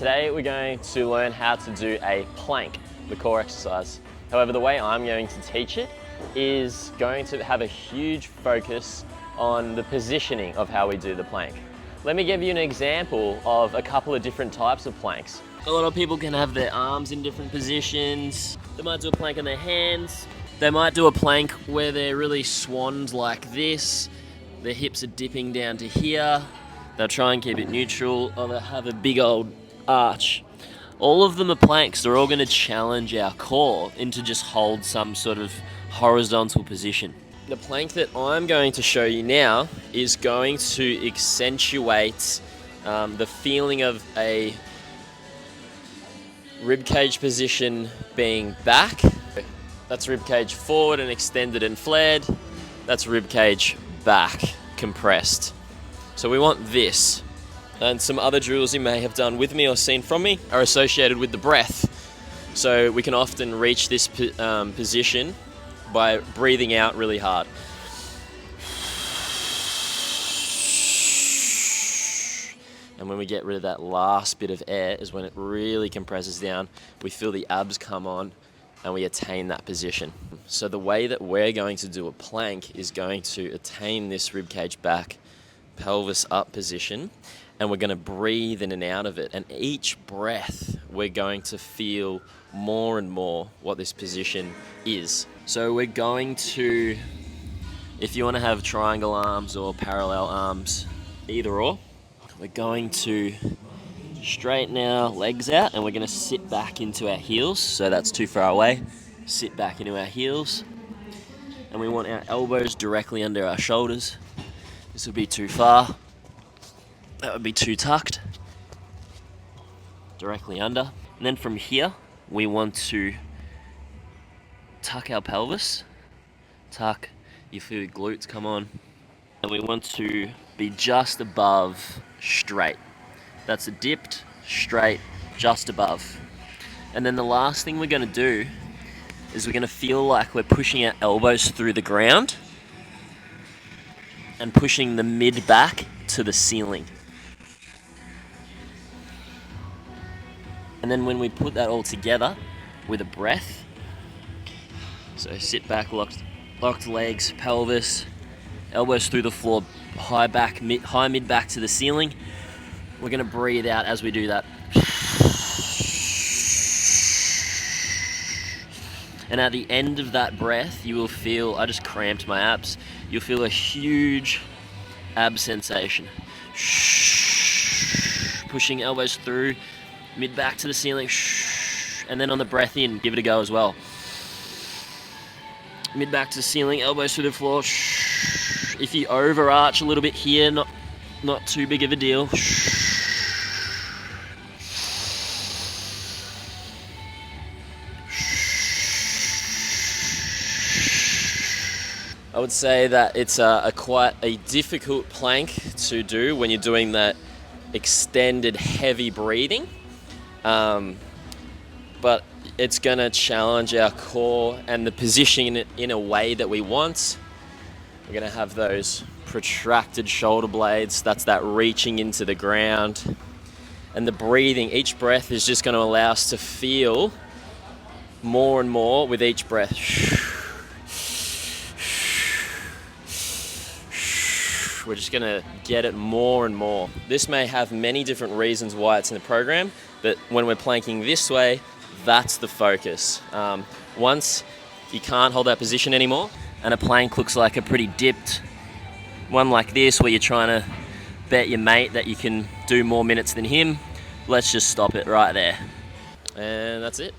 Today we're going to learn how to do a plank, the core exercise. However, the way I'm going to teach it is going to have a huge focus on the positioning of how we do the plank. Let me give you an example of a couple of different types of planks. A lot of people can have their arms in different positions. They might do a plank on their hands. They might do a plank where they're really swanned like this. Their hips are dipping down to here. They'll try and keep it neutral, or they'll have a big old arch. All of them are planks. They're all going to challenge our core into just hold some sort of horizontal position. The plank that I'm going to show you now is going to accentuate the feeling of a ribcage position being back. That's ribcage forward and extended and flared. That's ribcage back, compressed. So we want this. And some other drills you may have done with me or seen from me are associated with the breath. So we can often reach this position by breathing out really hard. And when we get rid of that last bit of air is when it really compresses down. We feel the abs come on and we attain that position. So the way that we're going to do a plank is going to attain this ribcage back, pelvis up position, and we're going to breathe in and out of it. And each breath, we're going to feel more and more what this position is. So we're going to, if you want to have triangle arms or parallel arms, either or, we're going to straighten our legs out and we're going to sit back into our heels. So that's too far away. Sit back into our heels. And we want our elbows directly under our shoulders. This would be too far. That would be too tucked. Directly under. And then from here, we want to tuck our pelvis. Tuck. You feel your glutes come on. And we want to be just above straight. That's a dipped, straight, just above. And then the last thing we're going to do is we're going to feel like we're pushing our elbows through the ground and pushing the mid back to the ceiling. And then when we put that all together with a breath, so sit back, locked legs, pelvis, elbows through the floor, high mid back to the ceiling. We're going to breathe out as we do that. And at the end of that breath, you will feel, I just cramped my abs, you'll feel a huge ab sensation. Pushing elbows through, mid back to the ceiling. And then on the breath in, give it a go as well. Mid back to the ceiling, elbows through the floor. If you overarch a little bit here, not too big of a deal. I would say that it's quite a difficult plank to do when you're doing that extended heavy breathing, but it's going to challenge our core and the positioning in a way that we want. We're going to have those protracted shoulder blades. That's that reaching into the ground. And the breathing, each breath is just going to allow us to feel more and more with each breath. We're just going to get it more and more. This may have many different reasons why it's in the program, but when we're planking this way, that's the focus. Once you can't hold that position anymore, and a plank looks like a pretty dipped one like this, where you're trying to bet your mate that you can do more minutes than him, let's just stop it right there. And that's it.